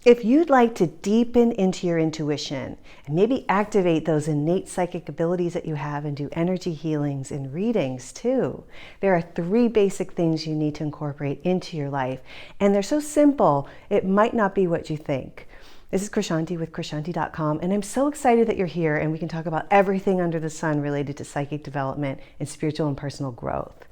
If you'd like to deepen into your intuition and maybe activate those innate psychic abilities that you have and do energy healings and readings too, there are 3 basic things you need to incorporate into your life. And they're so simple, it might not be what you think. This is Krishanti with Krishanti.com, and I'm so excited that you're here and we can talk about everything under the sun related to psychic development and spiritual and personal growth.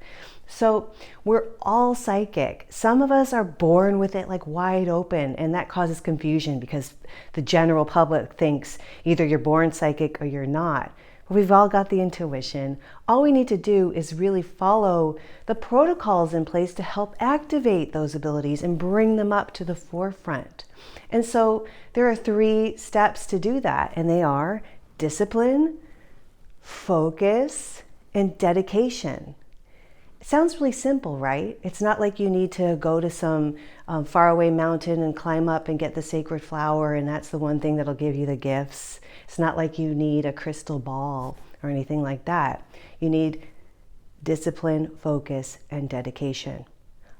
So we're all psychic. Some of us are born with it like wide open, and that causes confusion because the general public thinks either you're born psychic or you're not. But we've all got the intuition. All we need to do is really follow the protocols in place to help activate those abilities and bring them up to the forefront. And so there are 3 steps to do that, and they are discipline, focus, and dedication. It sounds really simple, right? It's not like you need to go to some faraway mountain and climb up and get the sacred flower and that's the one thing that'll give you the gifts. It's not like you need a crystal ball or anything like that. You need discipline, focus, and dedication.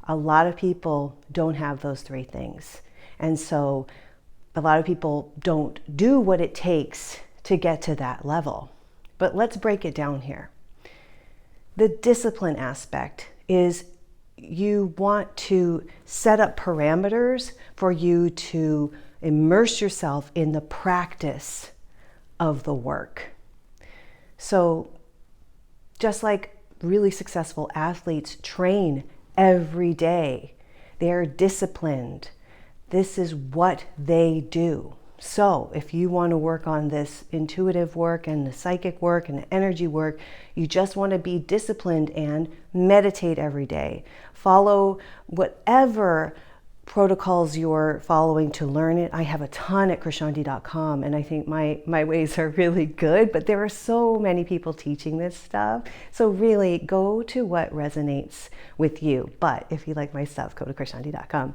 A lot of people don't have those 3 things. And so a lot of people don't do what it takes to get to that level. But let's break it down here. The discipline aspect is you want to set up parameters for you to immerse yourself in the practice of the work. So just like really successful athletes train every day, they're disciplined. This is what they do. So if you want to work on this intuitive work and the psychic work and the energy work, you just want to be disciplined and meditate every day. Follow whatever protocols you're following to learn it. I have a ton at Krishanti.com, and I think my ways are really good, but there are so many people teaching this stuff. So really go to what resonates with you. But if you like my stuff, go to Krishanti.com.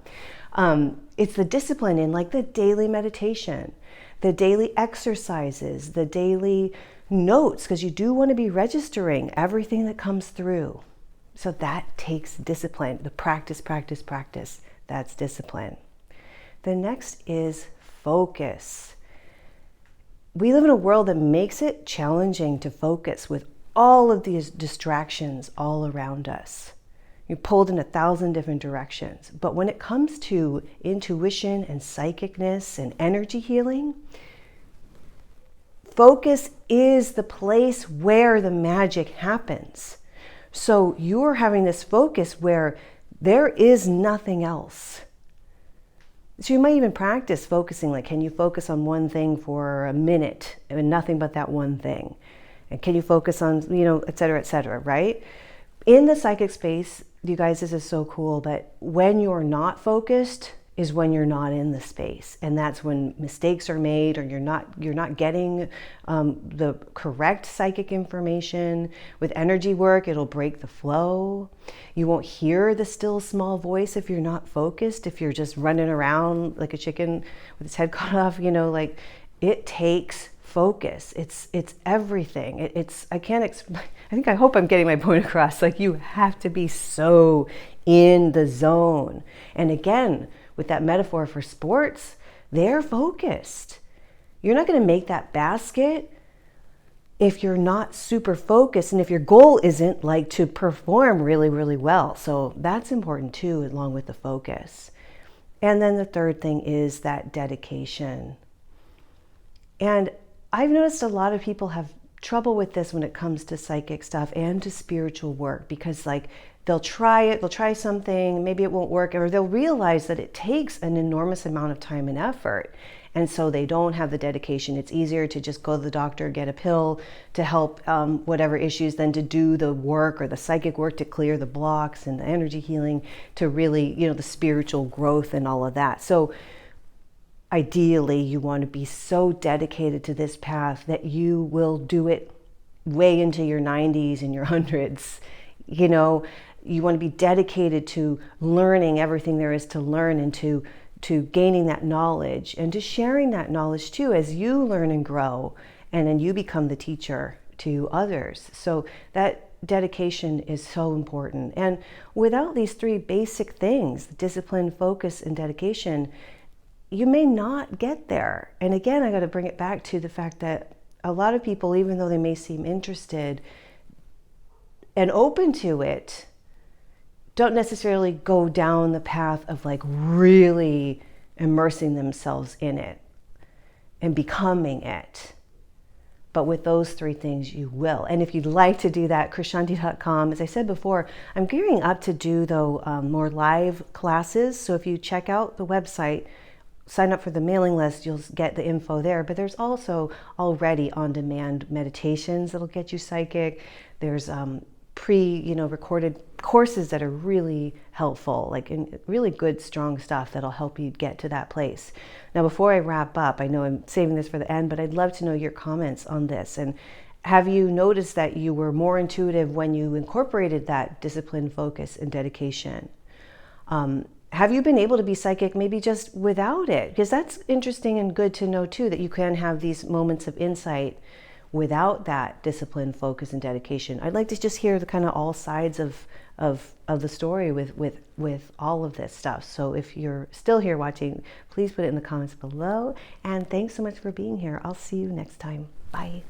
It's the discipline in like the daily meditation, the daily exercises, the daily notes, because you do want to be registering everything that comes through. So that takes discipline, the practice. That's discipline. The next is focus. We live in a world that makes it challenging to focus with all of these distractions all around us. You're pulled in 1,000 different directions. But when it comes to intuition and psychicness and energy healing, focus is the place where the magic happens. So you're having this focus where there is nothing else. So you might even practice focusing, like can you focus on one thing for a minute and nothing but that one thing? And can you focus on, et cetera, right? In the psychic space, you guys, this is so cool, but when you're not focused is when you're not in the space. And that's when mistakes are made or you're not getting the correct psychic information. With energy work, it'll break the flow. You won't hear the still small voice if you're not focused, if you're just running around like a chicken with its head cut off, like it takes focus. It's everything. I hope I'm getting my point across. Like you have to be so in the zone. And again, with that metaphor for sports, they're focused. You're not going to make that basket if you're not super focused and if your goal isn't like to perform really, really well. So that's important too, along with the focus. And then the third thing is that dedication. And I've noticed a lot of people have trouble with this when it comes to psychic stuff and to spiritual work, because like they'll try something, maybe it won't work, or they'll realize that it takes an enormous amount of time and effort. And so they don't have the dedication. It's easier to just go to the doctor, get a pill to help whatever issues than to do the work or the psychic work to clear the blocks and the energy healing to really, the spiritual growth and all of that. So ideally, you want to be so dedicated to this path that you will do it way into your 90s and your 100s. You want to be dedicated to learning everything there is to learn and to gaining that knowledge and to sharing that knowledge too as you learn and grow, and then you become the teacher to others. So that dedication is so important. And without these 3 basic things, discipline, focus, and dedication, you may not get there. And again, I got to bring it back to the fact that a lot of people, even though they may seem interested and open to it, don't necessarily go down the path of like really immersing themselves in it and becoming it. But with those 3 things, you will. And if you'd like to do that, krishanti.com. As I said before, I'm gearing up to do, though, more live classes. So if you check out the website, sign up for the mailing list, you'll get the info there. But there's also already on-demand meditations that'll get you psychic. There's recorded courses that are really helpful, like really good, strong stuff that'll help you get to that place. Now, before I wrap up, I know I'm saving this for the end, but I'd love to know your comments on this. And have you noticed that you were more intuitive when you incorporated that discipline, focus, and dedication? Have you been able to be psychic maybe just without it? Because that's interesting and good to know too, that you can have these moments of insight without that discipline, focus, and dedication. I'd like to just hear the kind of all sides of the story with all of this stuff. So if you're still here watching, please put it in the comments below. And thanks so much for being here. I'll see you next time. Bye.